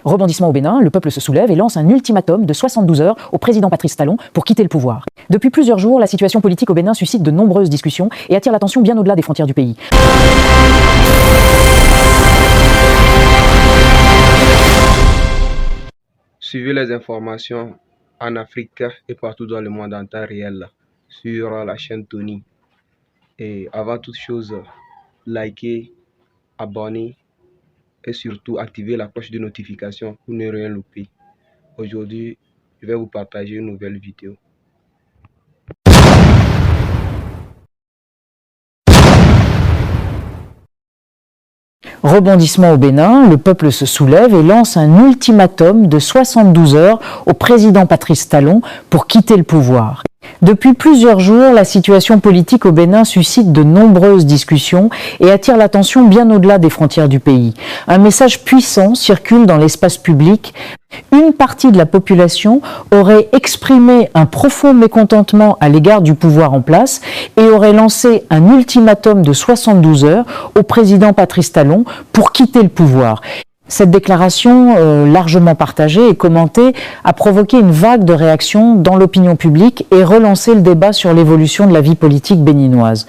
Rebondissement au Bénin, le peuple se soulève et lance un ultimatum de 72 heures au président Patrice Talon pour quitter le pouvoir. Depuis plusieurs jours, la situation politique au Bénin suscite de nombreuses discussions et attire l'attention bien au-delà des frontières du pays. Suivez les informations en Afrique et partout dans le monde en temps réel sur la chaîne Tony. Et avant toute chose, likez, abonnez et surtout activez la cloche de notification pour ne rien louper. Aujourd'hui, je vais vous partager une nouvelle vidéo. Rebondissement au Bénin, le peuple se soulève et lance un ultimatum de 72 heures au président Patrice Talon pour quitter le pouvoir. Depuis plusieurs jours, la situation politique au Bénin suscite de nombreuses discussions et attire l'attention bien au-delà des frontières du pays. Un message puissant circule dans l'espace public. Une partie de la population aurait exprimé un profond mécontentement à l'égard du pouvoir en place et aurait lancé un ultimatum de 72 heures au président Patrice Talon pour quitter le pouvoir. Cette déclaration, largement partagée et commentée, a provoqué une vague de réactions dans l'opinion publique et relancé le débat sur l'évolution de la vie politique béninoise.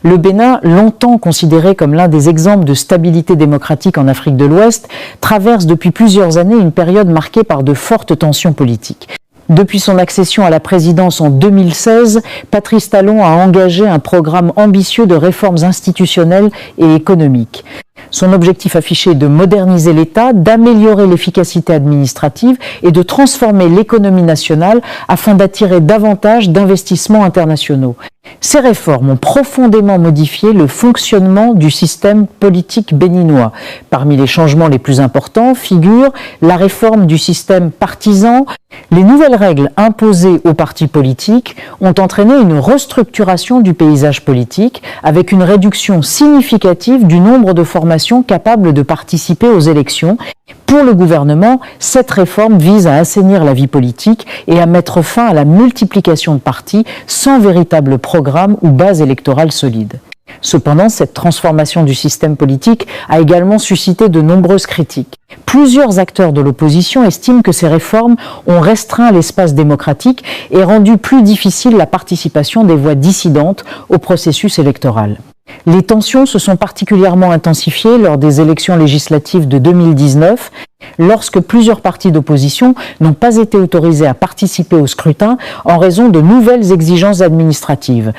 Le Bénin, longtemps considéré comme l'un des exemples de stabilité démocratique en Afrique de l'Ouest, traverse depuis plusieurs années une période marquée par de fortes tensions politiques. Depuis son accession à la présidence en 2016, Patrice Talon a engagé un programme ambitieux de réformes institutionnelles et économiques. Son objectif affiché est de moderniser l'État, d'améliorer l'efficacité administrative et de transformer l'économie nationale afin d'attirer davantage d'investissements internationaux. Ces réformes ont profondément modifié le fonctionnement du système politique béninois. Parmi les changements les plus importants figurent la réforme du système partisan. Les nouvelles règles imposées aux partis politiques ont entraîné une restructuration du paysage politique avec une réduction significative du nombre de formations capables de participer aux élections. Pour le gouvernement, cette réforme vise à assainir la vie politique et à mettre fin à la multiplication de partis sans véritable programme ou base électorale solide. Cependant, cette transformation du système politique a également suscité de nombreuses critiques. Plusieurs acteurs de l'opposition estiment que ces réformes ont restreint l'espace démocratique et rendu plus difficile la participation des voix dissidentes au processus électoral. Les tensions se sont particulièrement intensifiées lors des élections législatives de 2019, lorsque plusieurs partis d'opposition n'ont pas été autorisés à participer au scrutin en raison de nouvelles exigences administratives.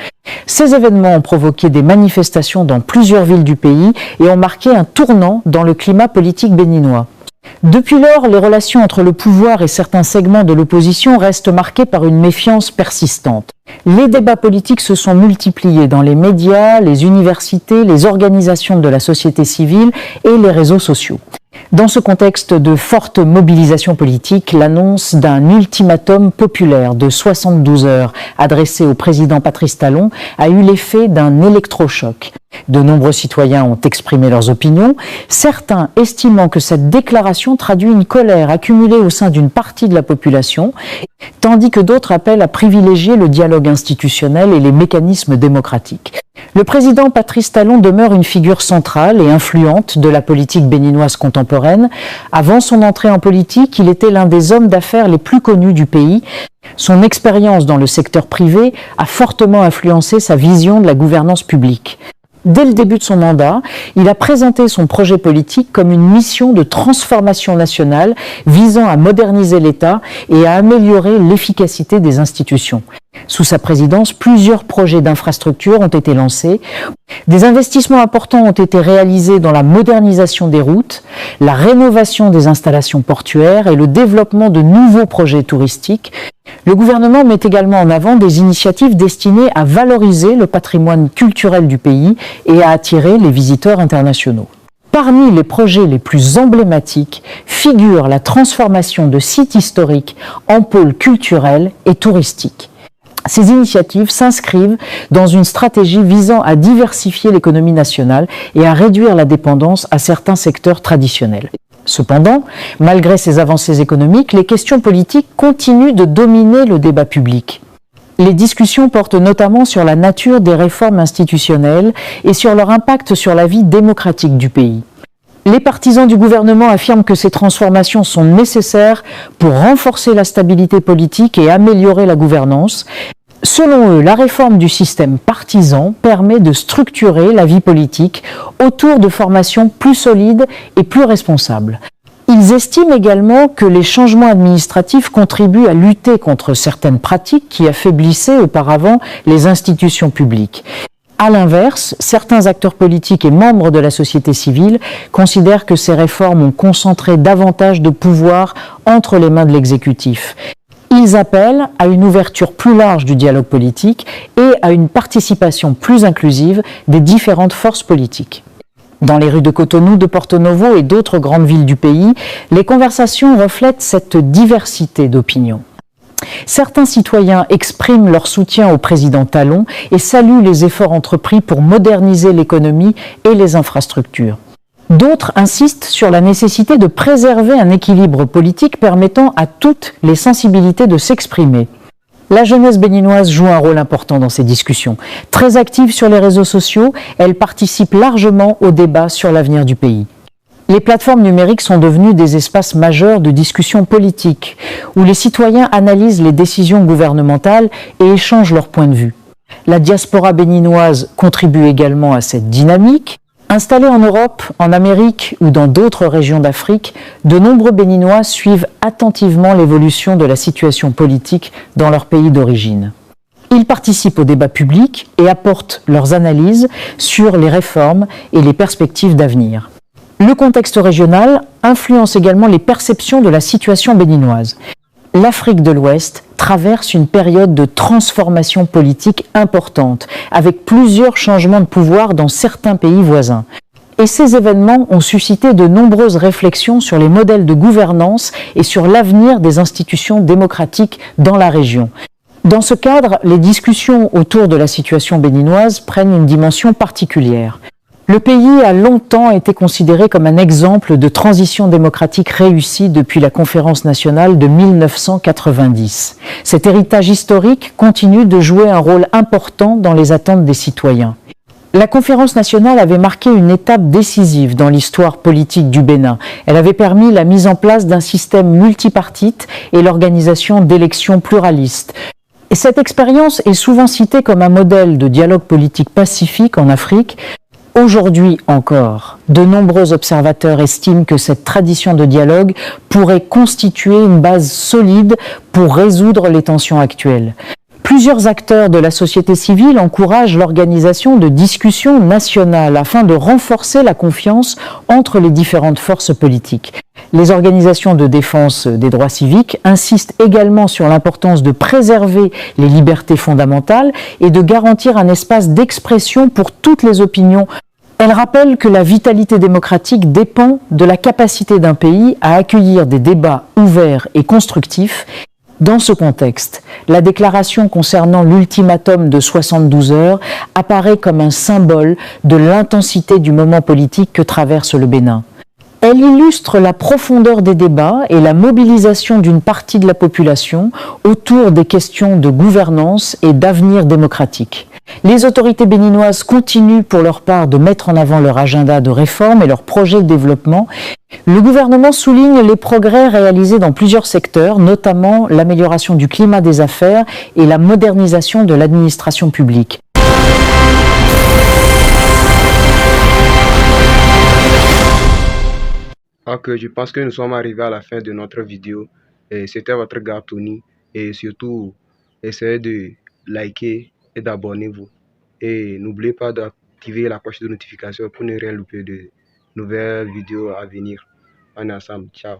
Ces événements ont provoqué des manifestations dans plusieurs villes du pays et ont marqué un tournant dans le climat politique béninois. Depuis lors, les relations entre le pouvoir et certains segments de l'opposition restent marquées par une méfiance persistante. Les débats politiques se sont multipliés dans les médias, les universités, les organisations de la société civile et les réseaux sociaux. Dans ce contexte de forte mobilisation politique, l'annonce d'un ultimatum populaire de 72 heures adressé au président Patrice Talon a eu l'effet d'un électrochoc. De nombreux citoyens ont exprimé leurs opinions, certains estimant que cette déclaration traduit une colère accumulée au sein d'une partie de la population, tandis que d'autres appellent à privilégier le dialogue institutionnel et les mécanismes démocratiques. Le président Patrice Talon demeure une figure centrale et influente de la politique béninoise contemporaine. Avant son entrée en politique, il était l'un des hommes d'affaires les plus connus du pays. Son expérience dans le secteur privé a fortement influencé sa vision de la gouvernance publique. Dès le début de son mandat, il a présenté son projet politique comme une mission de transformation nationale visant à moderniser l'État et à améliorer l'efficacité des institutions. Sous sa présidence, plusieurs projets d'infrastructures ont été lancés. Des investissements importants ont été réalisés dans la modernisation des routes, la rénovation des installations portuaires et le développement de nouveaux projets touristiques. Le gouvernement met également en avant des initiatives destinées à valoriser le patrimoine culturel du pays et à attirer les visiteurs internationaux. Parmi les projets les plus emblématiques figure la transformation de sites historiques en pôles culturels et touristiques. Ces initiatives s'inscrivent dans une stratégie visant à diversifier l'économie nationale et à réduire la dépendance à certains secteurs traditionnels. Cependant, malgré ces avancées économiques, les questions politiques continuent de dominer le débat public. Les discussions portent notamment sur la nature des réformes institutionnelles et sur leur impact sur la vie démocratique du pays. Les partisans du gouvernement affirment que ces transformations sont nécessaires pour renforcer la stabilité politique et améliorer la gouvernance. Selon eux, la réforme du système partisan permet de structurer la vie politique autour de formations plus solides et plus responsables. Ils estiment également que les changements administratifs contribuent à lutter contre certaines pratiques qui affaiblissaient auparavant les institutions publiques. À l'inverse, certains acteurs politiques et membres de la société civile considèrent que ces réformes ont concentré davantage de pouvoir entre les mains de l'exécutif. Ils appellent à une ouverture plus large du dialogue politique et à une participation plus inclusive des différentes forces politiques. Dans les rues de Cotonou, de Porto Novo et d'autres grandes villes du pays, les conversations reflètent cette diversité d'opinions. Certains citoyens expriment leur soutien au président Talon et saluent les efforts entrepris pour moderniser l'économie et les infrastructures. D'autres insistent sur la nécessité de préserver un équilibre politique permettant à toutes les sensibilités de s'exprimer. La jeunesse béninoise joue un rôle important dans ces discussions. Très active sur les réseaux sociaux, elle participe largement au débat sur l'avenir du pays. Les plateformes numériques sont devenues des espaces majeurs de discussion politique, où les citoyens analysent les décisions gouvernementales et échangent leurs points de vue. La diaspora béninoise contribue également à cette dynamique. Installés en Europe, en Amérique ou dans d'autres régions d'Afrique, de nombreux Béninois suivent attentivement l'évolution de la situation politique dans leur pays d'origine. Ils participent au débat public et apportent leurs analyses sur les réformes et les perspectives d'avenir. Le contexte régional influence également les perceptions de la situation béninoise. L'Afrique de l'Ouest traverse une période de transformation politique importante, avec plusieurs changements de pouvoir dans certains pays voisins. Et ces événements ont suscité de nombreuses réflexions sur les modèles de gouvernance et sur l'avenir des institutions démocratiques dans la région. Dans ce cadre, les discussions autour de la situation béninoise prennent une dimension particulière. Le pays a longtemps été considéré comme un exemple de transition démocratique réussie depuis la Conférence nationale de 1990. Cet héritage historique continue de jouer un rôle important dans les attentes des citoyens. La Conférence nationale avait marqué une étape décisive dans l'histoire politique du Bénin. Elle avait permis la mise en place d'un système multipartite et l'organisation d'élections pluralistes. Et cette expérience est souvent citée comme un modèle de dialogue politique pacifique en Afrique. Aujourd'hui encore, de nombreux observateurs estiment que cette tradition de dialogue pourrait constituer une base solide pour résoudre les tensions actuelles. Plusieurs acteurs de la société civile encouragent l'organisation de discussions nationales afin de renforcer la confiance entre les différentes forces politiques. Les organisations de défense des droits civiques insistent également sur l'importance de préserver les libertés fondamentales et de garantir un espace d'expression pour toutes les opinions. Elles rappellent que la vitalité démocratique dépend de la capacité d'un pays à accueillir des débats ouverts et constructifs. Dans ce contexte, la déclaration concernant l'ultimatum de 72 heures apparaît comme un symbole de l'intensité du moment politique que traverse le Bénin. Elle illustre la profondeur des débats et la mobilisation d'une partie de la population autour des questions de gouvernance et d'avenir démocratique. Les autorités béninoises continuent pour leur part de mettre en avant leur agenda de réforme et leurs projets de développement. Le gouvernement souligne les progrès réalisés dans plusieurs secteurs, notamment l'amélioration du climat des affaires et la modernisation de l'administration publique. Ok, je pense que nous sommes arrivés à la fin de notre vidéo. Et c'était votre gars Tony. Et surtout, essayez de liker et d'abonnez-vous. Et n'oubliez pas d'activer la cloche de notification pour ne rien louper de nouvelles vidéos à venir. On est ensemble. Ciao.